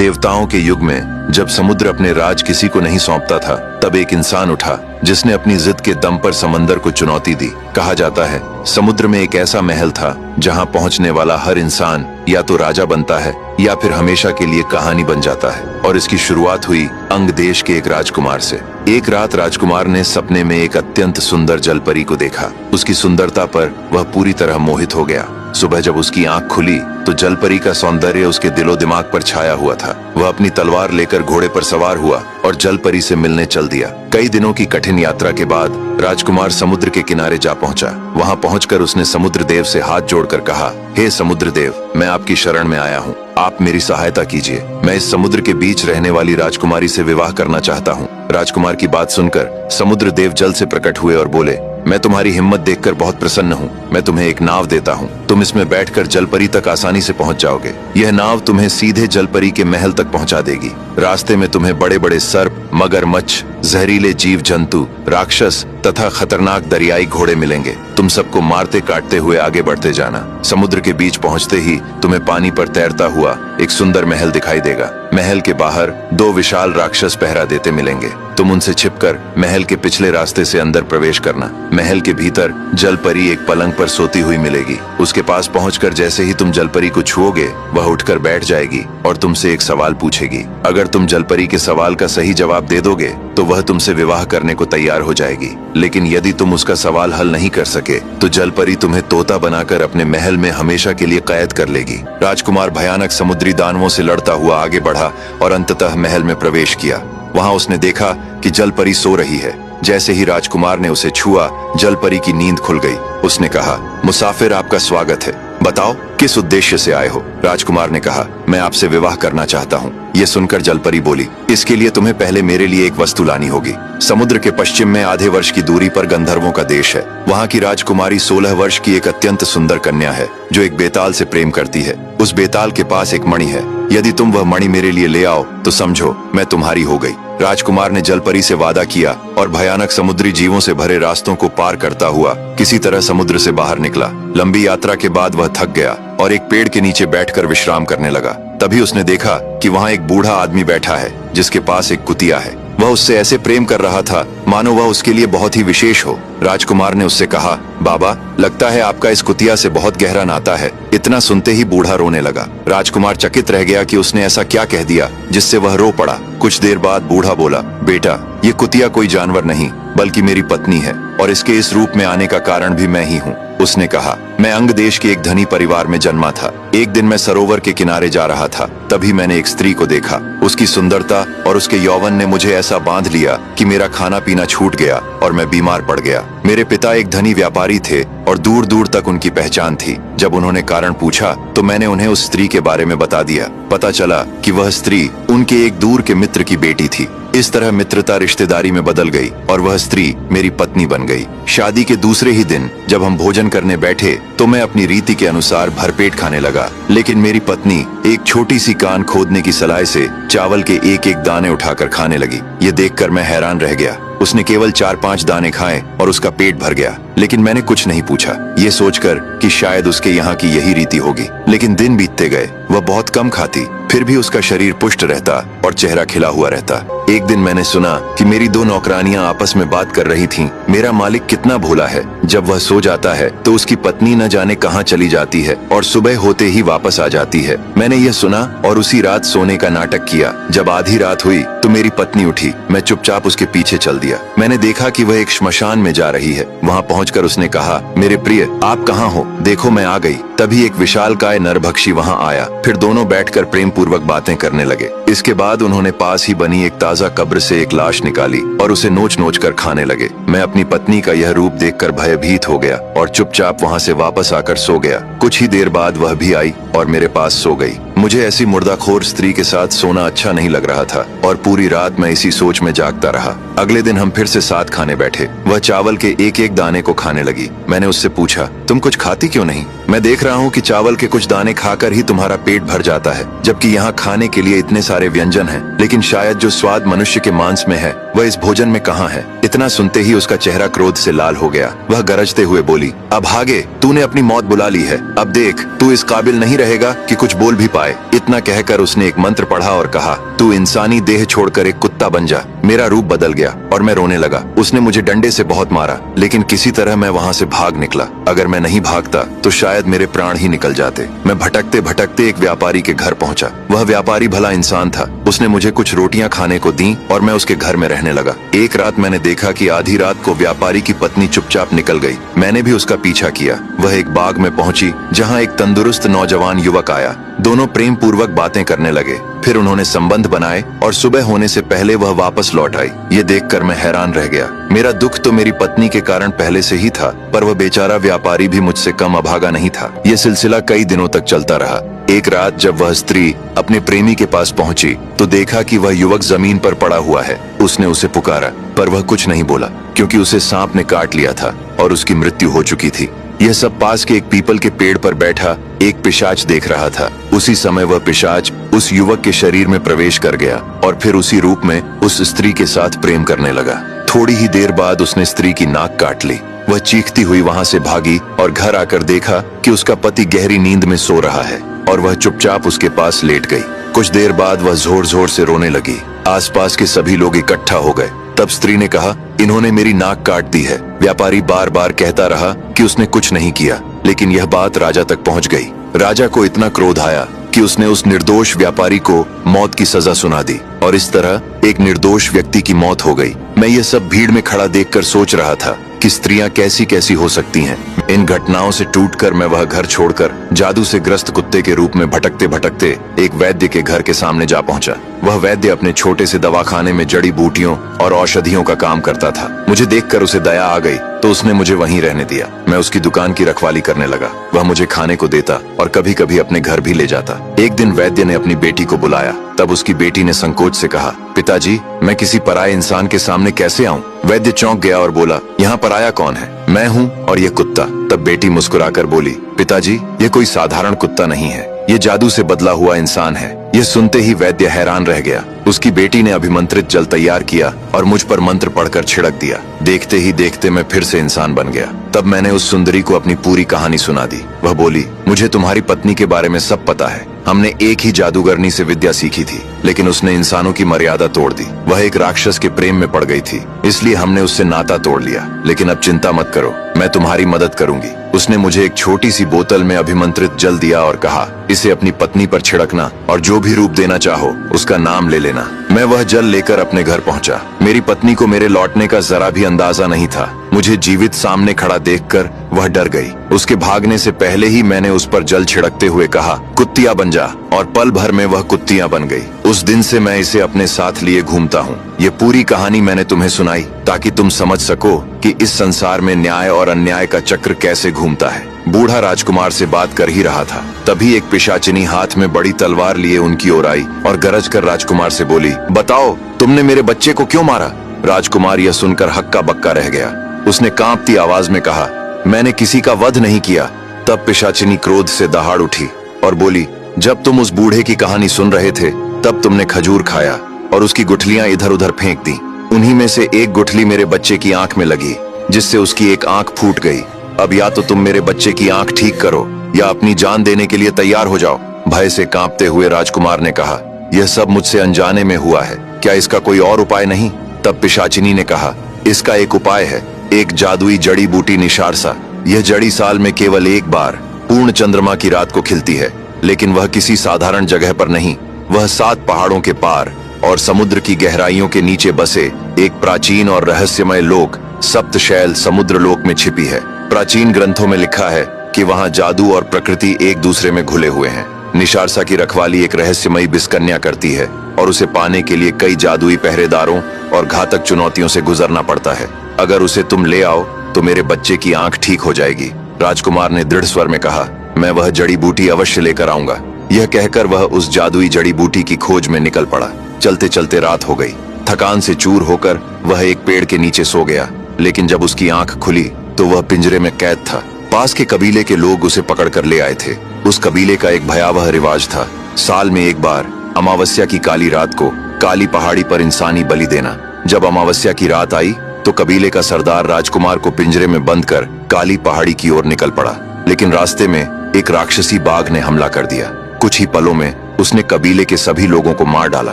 देवताओं के युग में जब समुद्र अपने राज किसी को नहीं सौंपता था, तब एक इंसान उठा जिसने अपनी जिद के दम पर समंदर को चुनौती दी। कहा जाता है समुद्र में एक ऐसा महल था जहां पहुंचने वाला हर इंसान या तो राजा बनता है या फिर हमेशा के लिए कहानी बन जाता है। और इसकी शुरुआत हुई अंग देश के एक राजकुमार से। एक रात राजकुमार ने सपने में एक अत्यंत सुंदर जलपरी को देखा। उसकी सुंदरता पर वह पूरी तरह मोहित हो गया। सुबह जब उसकी आंख खुली तो जलपरी का सौंदर्य उसके दिलो दिमाग पर छाया हुआ था। वह अपनी तलवार लेकर घोड़े पर सवार हुआ और जलपरी से मिलने चल दिया। कई दिनों की कठिन यात्रा के बाद राजकुमार समुद्र के किनारे जा पहुंचा। वहां पहुंचकर उसने समुद्र देव से हाथ जोड़कर कहा, हे समुद्र देव, मैं आपकी शरण में आया हूं। आप मेरी सहायता कीजिए। मैं इस समुद्र के बीच रहने वाली राजकुमारी से विवाह करना चाहता हूं। राजकुमार की बात सुनकर समुद्र देव जल से प्रकट हुए और बोले, मैं तुम्हारी हिम्मत देखकर बहुत प्रसन्न हूँ। मैं तुम्हें एक नाव देता हूँ। तुम इसमें बैठकर जलपरी तक आसानी से पहुँच जाओगे। यह नाव तुम्हें सीधे जलपरी के महल तक पहुँचा देगी। रास्ते में तुम्हें बड़े बड़े सर्प, मगरमच्छ, जहरीले जीव जंतु, राक्षस तथा खतरनाक दरियाई घोड़े मिलेंगे। तुम सबको मारते काटते हुए आगे बढ़ते जाना। समुद्र के बीच पहुँचते ही तुम्हें पानी पर तैरता हुआ एक सुंदर महल दिखाई देगा। महल के बाहर दो विशाल राक्षस पहरा देते मिलेंगे। तुम उनसे छिपकर महल के पिछले रास्ते से अंदर प्रवेश करना। महल के भीतर जलपरी एक पलंग पर सोती हुई मिलेगी। उसके पास पहुंचकर जैसे ही तुम जलपरी को छुओगे, वह उठकर बैठ जाएगी और तुमसे एक सवाल पूछेगी। अगर तुम जलपरी के सवाल का सही जवाब दे दोगे तो वह तुमसे विवाह करने को तैयार हो जाएगी। लेकिन यदि तुम उसका सवाल हल नहीं कर सके तो जलपरी तुम्हें तोता बनाकर अपने महल में हमेशा के लिए कैद कर लेगी। राजकुमार भयानक समुद्री दानवों से लड़ता हुआ आगे बढ़ा और अंततः महल में प्रवेश किया। वहां उसने देखा कि जलपरी सो रही है। जैसे ही राजकुमार ने उसे छुआ, जलपरी की नींद खुल गई। उसने कहा, मुसाफिर, आपका स्वागत है। बताओ किस उद्देश्य से आए हो? राजकुमार ने कहा, मैं आपसे विवाह करना चाहता हूँ। ये सुनकर जलपरी बोली, इसके लिए तुम्हें पहले मेरे लिए एक वस्तु लानी होगी। समुद्र के पश्चिम में आधे वर्ष की दूरी पर गंधर्वों का देश है। वहाँ की राजकुमारी 16 वर्ष की एक अत्यंत सुंदर कन्या है जो एक बेताल से प्रेम करती है। उस बेताल के पास एक मणि है। यदि तुम वह मणि मेरे लिए ले आओ तो समझो मैं तुम्हारी हो गई। राजकुमार ने जलपरी से वादा किया और भयानक समुद्री जीवों से भरे रास्तों को पार करता हुआ किसी तरह समुद्र से बाहर निकला। लंबी यात्रा के बाद वह थक गया और एक पेड़ के नीचे बैठकर विश्राम करने लगा। तभी उसने देखा कि वहाँ एक बूढ़ा आदमी बैठा है जिसके पास एक कुतिया है। वह उससे ऐसे प्रेम कर रहा था मानो वह उसके लिए बहुत ही विशेष हो। राजकुमार ने उससे कहा, बाबा, लगता है आपका इस कुतिया से बहुत गहरा नाता है। इतना सुनते ही बूढ़ा रोने लगा। राजकुमार चकित रह गया कि उसने ऐसा क्या कह दिया जिससे वह रो पड़ा। कुछ देर बाद बूढ़ा बोला, बेटा, ये कुतिया कोई जानवर नहीं बल्कि मेरी पत्नी है और इसके इस रूप में आने का कारण भी मैं ही हूँ। उसने कहा, मैं अंग देश के एक धनी परिवार में जन्मा था। एक दिन मैं सरोवर के किनारे जा रहा था, तभी मैंने एक स्त्री को देखा। उसकी सुंदरता और उसके यौवन ने मुझे ऐसा बांध लिया कि मेरा खाना पीना छूट गया और मैं बीमार पड़ गया। मेरे पिता एक धनी व्यापारी थे और दूर दूर तक उनकी पहचान थी। जब उन्होंने कारण पूछा तो मैंने उन्हें उस स्त्री के बारे में बता दिया। पता चला कि वह स्त्री उनके एक दूर के मित्र की बेटी थी। इस तरह मित्रता रिश्तेदारी में बदल गई और वह स्त्री मेरी पत्नी बन गई। शादी के दूसरे ही दिन जब हम भोजन करने बैठे तो मैं अपनी रीति के अनुसार भरपेट खाने लगा, लेकिन मेरी पत्नी एक छोटी सी कान खोदने की सलाई से चावल के एक एक दाने उठाकर खाने लगी। ये देखकर मैं हैरान रह गया। उसने केवल 4-5 दाने खाए और उसका पेट भर गया, लेकिन मैंने कुछ नहीं पूछा, ये सोचकर कि शायद उसके यहाँ की यही रीति होगी। लेकिन दिन बीतते गए, वह बहुत कम खाती, फिर भी उसका शरीर पुष्ट रहता और चेहरा खिला हुआ रहता। एक दिन मैंने सुना कि मेरी 2 नौकरानियां आपस में बात कर रही थीं। मेरा मालिक कितना भोला है, जब वह सो जाता है तो उसकी पत्नी न जाने कहां चली जाती है और सुबह होते ही वापस आ जाती है। मैंने यह सुना और उसी रात सोने का नाटक किया। जब आधी रात हुई तो मेरी पत्नी उठी। मैं चुपचाप उसके पीछे चल दिया। मैंने देखा कि वह एक श्मशान में जा रही है। वहाँ पहुंचकर उसने कहा, मेरे प्रिय, आप कहाँ हो? देखो मैं आ गई। तभी एक विशालकाय नरभक्षी वहाँ आया। फिर दोनों बैठकर प्रेम पूर्वक बातें करने लगे। इसके बाद उन्होंने पास ही बनी एक ताजा कब्र से एक लाश निकाली और उसे नोच नोच कर खाने लगे। मैं अपनी पत्नी का यह रूप देखकर भयभीत हो गया और चुपचाप वहाँ से वापस आकर सो गया। कुछ ही देर बाद वह भी आई और मेरे पास सो गई। मुझे ऐसी मुर्दाखोर स्त्री के साथ सोना अच्छा नहीं लग रहा था और पूरी रात मैं इसी सोच में जागता रहा। अगले दिन हम फिर से साथ खाने बैठे। वह चावल के एक एक दाने को खाने लगी। मैंने उससे पूछा, तुम कुछ खाती क्यों नहीं? मैं देख रहा हूँ कि चावल के कुछ दाने खाकर ही तुम्हारा पेट भर जाता है, जबकि यहाँ खाने के लिए इतने सारे व्यंजन हैं। लेकिन शायद जो स्वाद मनुष्य के मांस में है वह इस भोजन में कहाँ है? इतना सुनते ही उसका चेहरा क्रोध से लाल हो गया। वह गरजते हुए बोली, अब भागे, तूने अपनी मौत बुला ली है। अब देख, तू इस काबिल नहीं रहेगा कि कुछ बोल भी पाए। आए। इतना कहकर उसने एक मंत्र पढ़ा और कहा, तू इंसानी देह छोड़कर एक कुत्ता बन जा। मेरा रूप बदल गया और मैं रोने लगा। उसने मुझे डंडे से बहुत मारा, लेकिन किसी तरह मैं वहाँ से भाग निकला। अगर मैं नहीं भागता तो शायद मेरे प्राण ही निकल जाते। मैं भटकते भटकते एक व्यापारी के घर पहुँचा। वह व्यापारी भला इंसान था। उसने मुझे कुछ रोटियां खाने को दी और मैं उसके घर में रहने लगा। एक रात मैंने देखा कि आधी रात को व्यापारी की पत्नी चुपचाप निकल गई। मैंने भी उसका पीछा किया। वह एक बाग में पहुंची जहां एक तंदुरुस्त नौजवान युवक आया। दोनों प्रेम पूर्वक बातें करने लगे। फिर उन्होंने संबंध बनाए और सुबह होने से पहले वह वापस लौट आई। ये देखकर मैं हैरान रह गया। मेरा दुख तो मेरी पत्नी के कारण पहले से ही था, पर वह बेचारा व्यापारी भी मुझसे कम अभागा नहीं था। ये सिलसिला कई दिनों तक चलता रहा। एक रात जब वह स्त्री अपने प्रेमी के पास पहुंची तो देखा कि वह युवक जमीन पर पड़ा हुआ है। उसने उसे पुकारा, पर वह कुछ नहीं बोला, क्योंकि उसे सांप ने काट लिया था और उसकी मृत्यु हो चुकी थी। यह सब पास के एक पीपल के पेड़ पर बैठा एक पिशाच देख रहा था। उसी समय वह पिशाच उस युवक के शरीर में प्रवेश कर गया और फिर उसी रूप में उस स्त्री के साथ प्रेम करने लगा। थोड़ी ही देर बाद उसने स्त्री की नाक काट ली। वह चीखती हुई वहां से भागी और घर आकर देखा कि उसका पति गहरी नींद में सो रहा है और वह चुपचाप उसके पास लेट गई। कुछ देर बाद वह जोर जोर से रोने लगी। आसपास के सभी लोग इकट्ठा हो गए। तब स्त्री ने कहा, इन्होंने मेरी नाक काट दी है। व्यापारी बार बार कहता रहा कि उसने कुछ नहीं किया, लेकिन यह बात राजा तक पहुंच गई। राजा को इतना क्रोध आया कि उसने उस निर्दोष व्यापारी को मौत की सजा सुना दी और इस तरह एक निर्दोष व्यक्ति की मौत हो गई। मैं ये सब भीड़ में खड़ा देखकर सोच रहा था कि स्त्रियां कैसी कैसी हो सकती हैं। इन घटनाओं से टूटकर मैं वह घर छोड़कर जादू से ग्रस्त कुत्ते के रूप में भटकते भटकते एक वैद्य के घर के सामने जा पहुंचा। वह वैद्य अपने छोटे से दवाखाने में जड़ी बूटियों और औषधियों का काम करता था। मुझे देखकर उसे दया आ गई तो उसने मुझे वहीं रहने दिया। मैं उसकी दुकान की रखवाली करने लगा। वह मुझे खाने को देता और कभी कभी अपने घर भी ले जाता। एक दिन वैद्य ने अपनी बेटी को बुलाया। तब उसकी बेटी ने संकोच से कहा, पिताजी, मैं किसी पराये इंसान के सामने कैसे आऊं? वैद्य चौंक गया और बोला, यहाँ पराया कौन है? मैं हूँ और ये कुत्ता। तब बेटी मुस्कुराकर बोली, पिताजी, ये कोई साधारण कुत्ता नहीं है, ये जादू से बदला हुआ इंसान है। ये सुनते ही वैद्य हैरान रह गया। उसकी बेटी ने अभिमंत्रित जल तैयार किया और मुझ पर मंत्र पढ़कर छिड़क दिया। देखते ही देखते मैं फिर से इंसान बन गया। तब मैंने उस सुंदरी को अपनी पूरी कहानी सुना दी। वह बोली, मुझे तुम्हारी पत्नी के बारे में सब पता है। हमने एक ही जादूगरनी से विद्या सीखी थी, लेकिन उसने इंसानों की मर्यादा तोड़ दी। वह एक राक्षस के प्रेम में पड़ गई थी, इसलिए हमने उससे नाता तोड़ लिया। लेकिन अब चिंता मत करो, मैं तुम्हारी मदद करूंगी। उसने मुझे एक छोटी सी बोतल में अभिमंत्रित जल दिया और कहा, इसे अपनी पत्नी पर छिड़कना और जो भी रूप देना चाहो उसका नाम ले लेना। मैं वह जल लेकर अपने घर पहुंचा। मेरी पत्नी को मेरे लौटने का जरा भी अंदाजा नहीं था। मुझे जीवित सामने खड़ा देखकर वह डर गई। उसके भागने से पहले ही मैंने उस पर जल छिड़कते हुए कहा, कुत्तियां बन जा, और पल भर में वह कुत्तियां बन गई। उस दिन से मैं इसे अपने साथ लिए घूमता हूँ। ये पूरी कहानी मैंने तुम्हें सुनाई ताकि तुम समझ सको कि इस संसार में न्याय और अन्याय का चक्र कैसे घूमता है। बूढ़ा राजकुमार से बात कर ही रहा था, तभी एक पिशाचिनी हाथ में बड़ी तलवार लिए उनकी ओर आई और गरज कर राजकुमार से बोली, बताओ, तुमने मेरे बच्चे को क्यों मारा? राजकुमार यह सुनकर हक्का बक्का रह गया। उसने कांपती आवाज में कहा, मैंने किसी का वध नहीं किया। तब पिशाचिनी क्रोध से दहाड़ उठी और बोली, जब तुम उस बूढ़े की कहानी सुन रहे थे तब तुमने खजूर खाया और उसकी गुठलियां इधर उधर फेंक दी। उन्हीं में से एक गुठली मेरे बच्चे की आंख में लगी, जिससे उसकी एक आंख फूट गई। अब या तो तुम मेरे बच्चे की आंख ठीक करो या अपनी जान देने के लिए तैयार हो जाओ। भय से कांपते हुए राजकुमार ने कहा, यह सब मुझसे अनजाने में हुआ है, क्या इसका कोई और उपाय नहीं? तब पिशाचिनी ने कहा, इसका एक उपाय है, एक जादुई जड़ी बूटी निशारसा। यह जड़ी साल में केवल एक बार पूर्ण चंद्रमा की रात को खिलती है, लेकिन वह किसी साधारण जगह पर नहीं, वह 7 पहाड़ों के पार और समुद्र की गहराइयों के नीचे बसे एक प्राचीन और रहस्यमय लोक सप्तशैल समुद्र लोक में छिपी है। प्राचीन ग्रंथों में लिखा है कि वहाँ जादू और प्रकृति एक दूसरे में घुले हुए हैं। निशारसा की रखवाली एक रहस्यमयी बिस्कन्या करती है और उसे पाने के लिए कई जादुई पहरेदारों और घातक चुनौतियों से गुजरना पड़ता है। अगर उसे तुम ले आओ तो मेरे बच्चे की आंख ठीक हो जाएगी। राजकुमार ने दृढ़ स्वर में कहा, मैं वह जड़ी बूटी अवश्य लेकर आऊंगा। यह कहकर वह उस जादुई जड़ी बूटी की खोज में निकल पड़ा। चलते चलते रात हो गई। थकान से चूर होकर वह एक पेड़ के नीचे सो गया, लेकिन जब उसकी आंख खुली तो वह पिंजरे में कैद था। पास के कबीले के लोग उसे पकड़कर ले आए थे। उस कबीले का एक भयावह रिवाज था, साल में एक बार अमावस्या की काली रात को काली पहाड़ी पर इंसानी बलि देना। जब अमावस्या की रात आई तो कबीले का सरदार राजकुमार को पिंजरे में बंद कर काली पहाड़ी की ओर निकल पड़ा, लेकिन रास्ते में एक राक्षसी बाघ ने हमला कर दिया। कुछ ही पलों में उसने कबीले के सभी लोगों को मार डाला,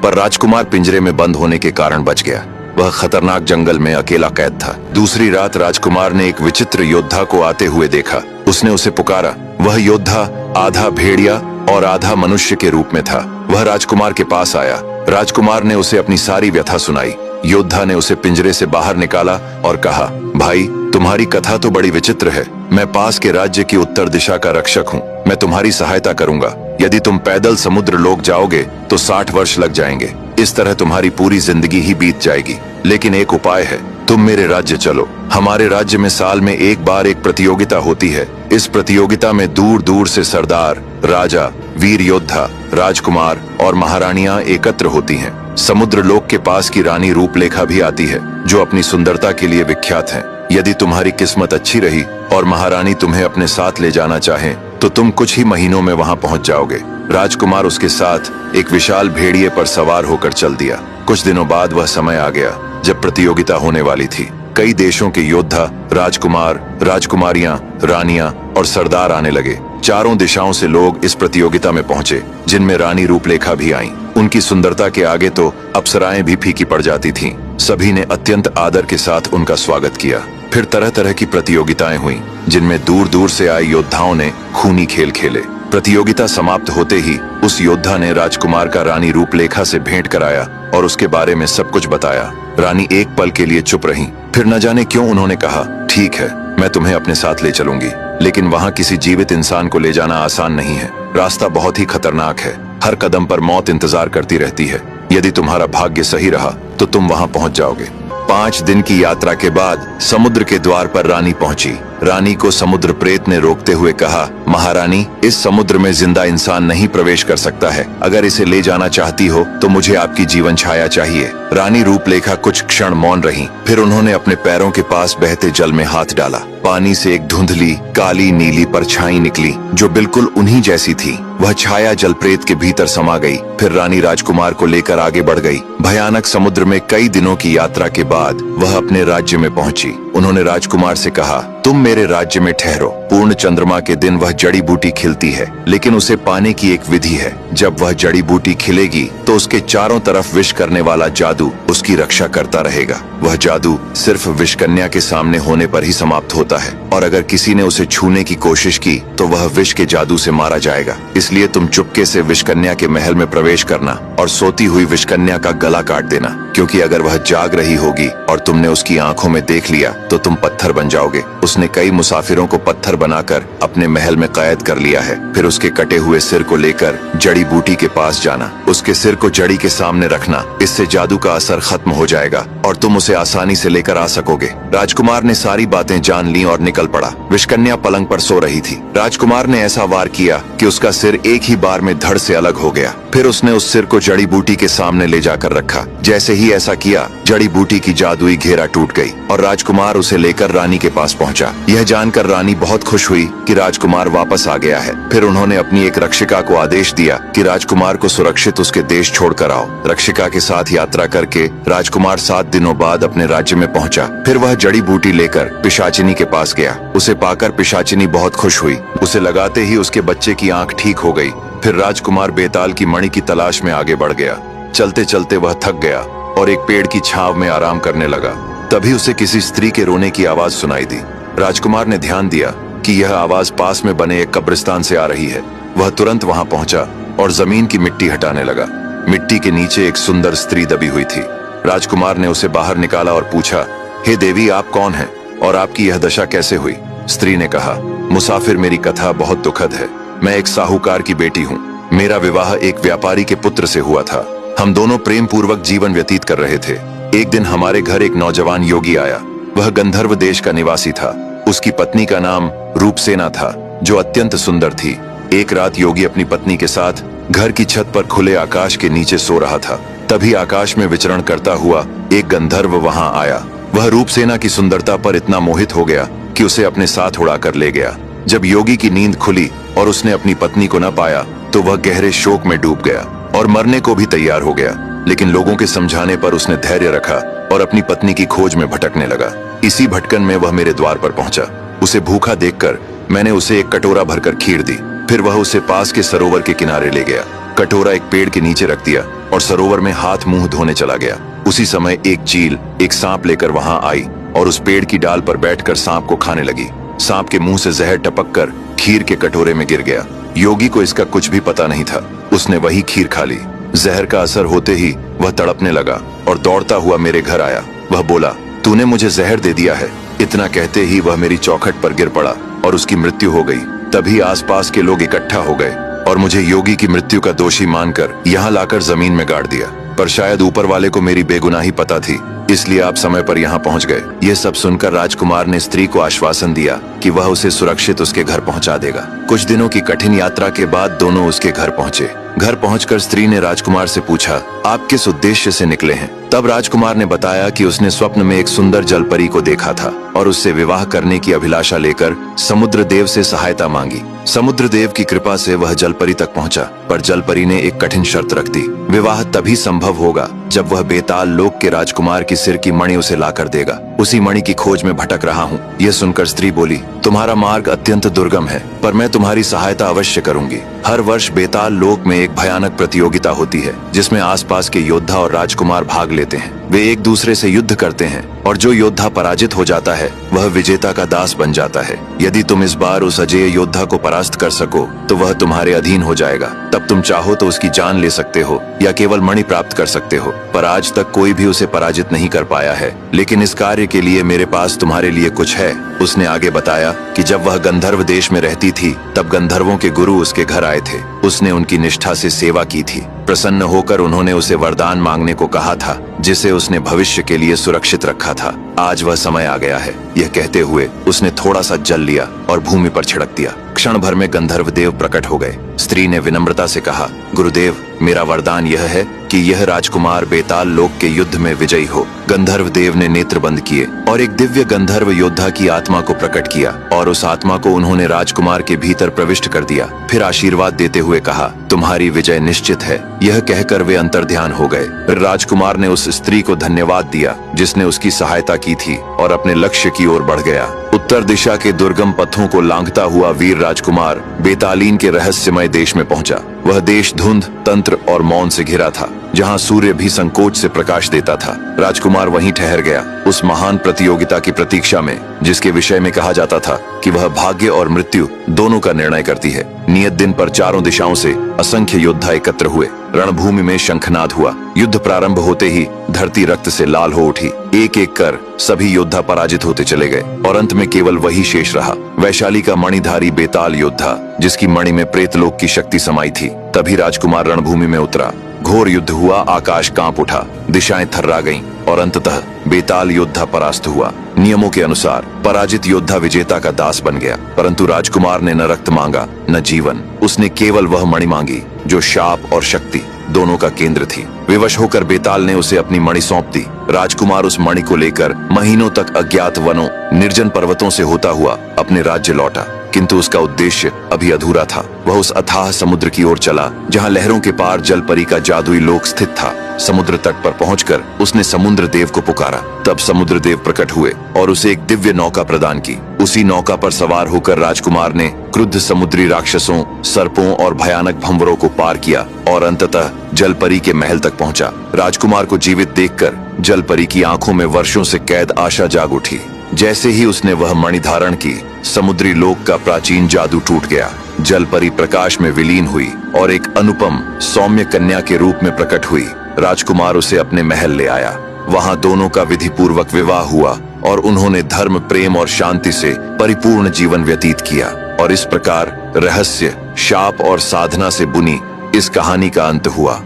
पर राजकुमार पिंजरे में बंद होने के कारण बच गया। वह खतरनाक जंगल में अकेला कैद था। दूसरी रात राजकुमार ने एक विचित्र योद्धा को आते हुए देखा। उसने उसे पुकारा। वह योद्धा आधा भेड़िया और आधा मनुष्य के रूप में था। वह राजकुमार के पास आया। राजकुमार ने उसे अपनी सारी व्यथा सुनाई। योद्धा ने उसे पिंजरे से बाहर निकाला और कहा, भाई, तुम्हारी कथा तो बड़ी विचित्र है। मैं पास के राज्य की उत्तर दिशा का रक्षक हूँ। मैं तुम्हारी सहायता करूंगा। यदि तुम पैदल समुद्र लोक जाओगे तो 60 वर्ष लग जाएंगे। इस तरह तुम्हारी पूरी जिंदगी ही बीत जाएगी। लेकिन एक उपाय है, तुम मेरे राज्य चलो। हमारे राज्य में साल में एक बार एक प्रतियोगिता होती है। इस प्रतियोगिता में दूर दूर से सरदार, राजा, वीर योद्धा, राजकुमार और महारानियां एकत्र होती हैं। समुद्र लोक के पास की रानी रूपलेखा भी आती है, जो अपनी सुंदरता के लिए विख्यात है। यदि तुम्हारी किस्मत अच्छी रही और महारानी तुम्हें अपने साथ ले जाना चाहे तो तुम कुछ ही महीनों में वहां पहुंच जाओगे। राजकुमार उसके साथ एक विशाल भेड़िए पर सवार होकर चल दिया। कुछ दिनों बाद वह समय आ गया जब प्रतियोगिता होने वाली थी। कई देशों के योद्धा, राजकुमार, राजकुमारियां, रानियां और सरदार आने लगे। चारों दिशाओं से लोग इस प्रतियोगिता में पहुंचे, जिनमें रानी रूपलेखा भी आईं। उनकी सुंदरता के आगे तो अप्सराएं भी फीकी पड़ जाती थीं। सभी ने अत्यंत आदर के साथ उनका स्वागत किया। फिर तरह तरह की प्रतियोगिताएं हुईं, जिनमें दूर दूर से आए योद्धाओं ने खूनी खेल खेले। प्रतियोगिता समाप्त होते ही उस योद्धा ने राजकुमार का रानी रूपलेखा से भेंट कराया और उसके बारे में सब कुछ बताया। रानी एक पल के लिए चुप रहीं, फिर न जाने क्यों उन्होंने कहा, ठीक है, मैं तुम्हें अपने साथ ले चलूंगी, लेकिन वहां किसी जीवित इंसान को ले जाना आसान नहीं है। रास्ता बहुत ही खतरनाक है। हर कदम पर मौत इंतजार करती रहती है। यदि तुम्हारा भाग्य सही रहा तो तुम वहां पहुंच जाओगे। 5 दिन की यात्रा के बाद समुद्र के द्वार पर रानी पहुंची। रानी को समुद्र प्रेत ने रोकते हुए कहा, महारानी, इस समुद्र में जिंदा इंसान नहीं प्रवेश कर सकता है। अगर इसे ले जाना चाहती हो तो मुझे आपकी जीवन छाया चाहिए। रानी रूपलेखा कुछ क्षण मौन रही। फिर उन्होंने अपने पैरों के पास बहते जल में हाथ डाला। पानी से एक धुंधली काली नीली परछाई निकली, जो बिल्कुल उन्हीं जैसी थी। वह छाया जलप्रेत के भीतर समा गई। फिर रानी राजकुमार को लेकर आगे बढ़ गई। भयानक समुद्र में कई दिनों की यात्रा के बाद वह अपने राज्य में पहुंची। उन्होंने राजकुमार से कहा, तुम मेरे राज्य में ठहरो। पूर्ण चंद्रमा के दिन वह जड़ी बूटी खिलती है, लेकिन उसे पाने की एक विधि है। जब वह जड़ी बूटी खिलेगी तो उसके चारों तरफ विष करने वाला जादू उसकी रक्षा करता रहेगा। वह जादू सिर्फ विषकन्या के सामने होने पर ही समाप्त होता है, और अगर किसी ने उसे छूने की कोशिश की तो वह विष के जादू से मारा जाएगा। इसलिए तुम चुपके से विषकन्या के महल में प्रवेश करना और सोती हुई विषकन्या का गला काट देना, क्योंकि अगर वह जाग रही होगी और तुमने उसकी आंखों में देख लिया तो तुम पत्थर बन जाओगे। उसने कई मुसाफिरों को पत्थर बनाकर अपने महल में कैद कर लिया है। फिर उसके कटे हुए सिर को लेकर जड़ी बूटी के पास जाना, उसके सिर को जड़ी के सामने रखना। इससे जादू का असर खत्म हो जाएगा और तुम उसे आसानी से लेकर आ सकोगे। राजकुमार ने सारी बातें जान ली और निकल पड़ा। विषकन्या पलंग पर सो रही थी। राजकुमार ने ऐसा वार किया कि उसका सिर एक ही बार में धड़ से अलग हो गया। फिर उसने उस सिर को जड़ी बूटी के सामने ले जाकर रखा। जैसे ही ऐसा किया, जड़ी बूटी की जादुई घेरा टूट गई और राजकुमार उसे लेकर रानी के पास पहुंचा। यह जानकर रानी बहुत खुश हुई कि राजकुमार वापस आ गया है। फिर उन्होंने अपनी एक रक्षिका को आदेश दिया कि राजकुमार को सुरक्षित उसके देश छोड़कर आओ। रक्षिका के साथ यात्रा करके राजकुमार 7 दिनों बाद अपने राज्य में पहुंचा। फिर वह जड़ी बूटी लेकर पिशाचिनी के पास गया। उसे पाकर पिशाचिनी बहुत खुश हुई। उसे लगाते ही उसके बच्चे की आंख ठीक हो गई। फिर राजकुमार बेताल की मणि की तलाश में आगे बढ़ गया। चलते चलते वह थक गया और एक पेड़ की छांव में आराम करने लगा। तभी उसे किसी स्त्री के रोने की आवाज सुनाई दी। राजकुमार ने ध्यान दिया कि यह आवाज पास में बने एक कब्रिस्तान से आ रही है। वह तुरंत वहां पहुंचा और जमीन की मिट्टी हटाने लगा। मिट्टी के नीचे एक सुंदर स्त्री दबी हुई थी। राजकुमार ने उसे बाहर निकाला और पूछा, हे देवी, आप कौन हैं और आपकी यह दशा कैसे हुई? स्त्री ने कहा, मुसाफिर, मेरी कथा बहुत दुखद है। मैं एक साहूकार की बेटी हूँ। मेरा विवाह एक व्यापारी के पुत्र से हुआ था। हम दोनों प्रेम पूर्वक जीवन व्यतीत कर रहे थे। एक दिन हमारे घर एक नौजवान योगी आया। वह गंधर्व देश का निवासी था। उसकी पत्नी का नाम रूपसेना था, जो अत्यंत सुंदर थी। एक रात योगी अपनी पत्नी के साथ घर की छत पर खुले आकाश के नीचे सो रहा था। तभी आकाश में विचरण करता हुआ एक गंधर्व वहां आया। वह रूपसेना की सुंदरता पर इतना मोहित हो गया कि उसे अपने साथ उड़ाकर ले गया। जब योगी की नींद खुली और उसने अपनी पत्नी को न पाया तो वह गहरे शोक में डूब गया और मरने को भी तैयार हो गया। लेकिन लोगों के समझाने पर उसने धैर्य रखा और अपनी पत्नी की खोज में भटकने लगा। इसी भटकन में वह मेरे द्वार पर पहुंचा। उसे भूखा देखकर मैंने उसे एक कटोरा भरकर खीर दी। फिर वह उसे पास के सरोवर के किनारे ले गया। कटोरा एक पेड़ के नीचे रख दिया और सरोवर में हाथ मुंह धोने चला गया। उसी समय एक चील एक सांप लेकर वहां आई और उस पेड़ की डाल पर बैठकर सांप को खाने लगी। सांप के मुंह से जहर टपक कर खीर के कटोरे में गिर गया। योगी को इसका कुछ भी पता नहीं था। उसने वही खीर खा ली। जहर का असर होते ही वह तड़पने लगा और दौड़ता हुआ मेरे घर आया। वह बोला, तूने मुझे जहर दे दिया है। इतना कहते ही वह मेरी चौखट पर गिर पड़ा और उसकी मृत्यु हो गई। तभी आसपास के लोग इकट्ठा हो गए और मुझे योगी की मृत्यु का दोषी मानकर यहाँ लाकर जमीन में गाड़ दिया। पर शायद ऊपर वाले को मेरी बेगुनाही पता थी, इसलिए आप समय पर यहाँ पहुँच गए। यह सब सुनकर राजकुमार ने स्त्री को आश्वासन दिया कि वह उसे सुरक्षित उसके घर पहुँचा देगा। कुछ दिनों की कठिन यात्रा के बाद दोनों उसके घर पहुँचे। घर पहुंचकर स्त्री ने राजकुमार से पूछा, आप किस उद्देश्य से निकले हैं? तब राजकुमार ने बताया कि उसने स्वप्न में एक सुंदर जलपरी को देखा था और उससे विवाह करने की अभिलाषा लेकर समुद्र देव से सहायता मांगी। समुद्र देव की कृपा से वह जलपरी तक पहुंचा, पर जलपरी ने एक कठिन शर्त रख दी। विवाह तभी संभव होगा जब वह बेताल लोक के राजकुमार की सिर की मणि उसे लाकर देगा। उसी मणि की खोज में भटक रहा हूँ। यह सुनकर स्त्री बोली, तुम्हारा मार्ग अत्यंत दुर्गम है, पर मैं तुम्हारी सहायता अवश्य करूंगी। हर वर्ष बेताल लोक में एक भयानक प्रतियोगिता होती है जिसमें आसपास के योद्धा और राजकुमार भाग लेते हैं। वे एक दूसरे से युद्ध करते हैं और जो योद्धा पराजित हो जाता है वह विजेता का दास बन जाता है। यदि तुम इस बार उस अजेय योद्धा को परास्त कर सको तो वह तुम्हारे अधीन हो जाएगा। तब तुम चाहो तो उसकी जान ले सकते हो या केवल मणि प्राप्त कर सकते हो। पर आज तक कोई भी उसे पराजित नहीं कर पाया है, लेकिन इस कार्य के लिए मेरे पास तुम्हारे लिए कुछ है। उसने आगे बताया कि जब वह गंधर्व देश में रहती थी तब गंधर्वों के गुरु उसके घर आए थे। उसने उनकी निष्ठा से सेवा की थी। प्रसन्न होकर उन्होंने उसे वरदान मांगने को कहा था जिसे उसने भविष्य के लिए सुरक्षित रखा था। आज वह समय आ गया है। यह कहते हुए उसने थोड़ा सा जल लिया और भूमि पर छिड़क दिया। क्षण भर में गंधर्व देव प्रकट हो गए। स्त्री ने विनम्रता से कहा, गुरुदेव, मेरा वरदान यह है कि यह राजकुमार बेताल लोक के युद्ध में विजयी हो। गंधर्व देव ने नेत्र बंद किए और एक दिव्य गंधर्व योद्धा की आत्मा को प्रकट किया और उस आत्मा को उन्होंने राजकुमार के भीतर प्रविष्ट कर दिया। फिर आशीर्वाद देते हुए कहा, तुम्हारी विजय निश्चित है। यह कहकर वे अंतर्ध्यान हो गए। राजकुमार ने उस स्त्री को धन्यवाद दिया जिसने उसकी सहायता की थी और अपने लक्ष्य की ओर बढ़ गया। उत्तर दिशा के दुर्गम पथों को लांघता हुआ वीर राजकुमार बेतालीन के रहस्यमय देश में पहुंचा। वह देश धुंध, तंत्र और मौन से घिरा था, जहां सूर्य भी संकोच से प्रकाश देता था। राजकुमार वहीं ठहर गया, उस महान प्रतियोगिता की प्रतीक्षा में जिसके विषय में कहा जाता था कि वह भाग्य और मृत्यु दोनों का निर्णय करती है। नियत दिन पर चारों दिशाओं से असंख्य योद्धा एकत्र हुए। रणभूमि में शंखनाद हुआ। युद्ध प्रारंभ होते ही धरती रक्त से लाल हो उठी। एक एक कर सभी योद्धा पराजित होते चले गए और अंत में केवल वही शेष रहा, वैशाली का मणिधारी बेताल योद्धा जिसकी मणि में प्रेतलोक की शक्ति समाई थी। तभी राजकुमार रणभूमि में उतरा। घोर युद्ध हुआ, आकाश कांप उठा, दिशाएं थर्रा गईं और अंततः बेताल योद्धा परास्त हुआ। नियमों के अनुसार पराजित योद्धा विजेता का दास बन गया, परंतु राजकुमार ने न रक्त मांगा न जीवन। उसने केवल वह मणि मांगी जो शाप और शक्ति दोनों का केंद्र थी। विवश होकर बेताल ने उसे अपनी मणि सौंप दी। राजकुमार उस मणि को लेकर महीनों तक अज्ञात वनों, निर्जन पर्वतों से होता हुआ अपने राज्य लौटा, किंतु उसका उद्देश्य अभी अधूरा था। वह उस अथाह समुद्र की ओर चला जहां लहरों के पार जलपरी का जादुई लोक स्थित था। समुद्र तट पर पहुंचकर उसने समुद्र देव को पुकारा। तब समुद्र देव प्रकट हुए और उसे एक दिव्य नौका प्रदान की। उसी नौका पर सवार होकर राजकुमार ने क्रुद्ध समुद्री राक्षसों, सर्पों और भयानक भंवरों को पार किया और अंततः जलपरी के महल तक पहुंचा। राजकुमार को जीवित देखकर जलपरी की आंखों में वर्षों से कैद आशा जाग उठी। जैसे ही उसने वह मणि धारण की, समुद्री लोक का प्राचीन जादू टूट गया। जलपरी प्रकाश में विलीन हुई और एक अनुपम सौम्य कन्या के रूप में प्रकट हुई। राजकुमार उसे अपने महल ले आया। वहां दोनों का विधि पूर्वक विवाह हुआ और उन्होंने धर्म, प्रेम और शांति से परिपूर्ण जीवन व्यतीत किया। और इस प्रकार रहस्य, शाप और साधना से बुनी इस कहानी का अंत हुआ।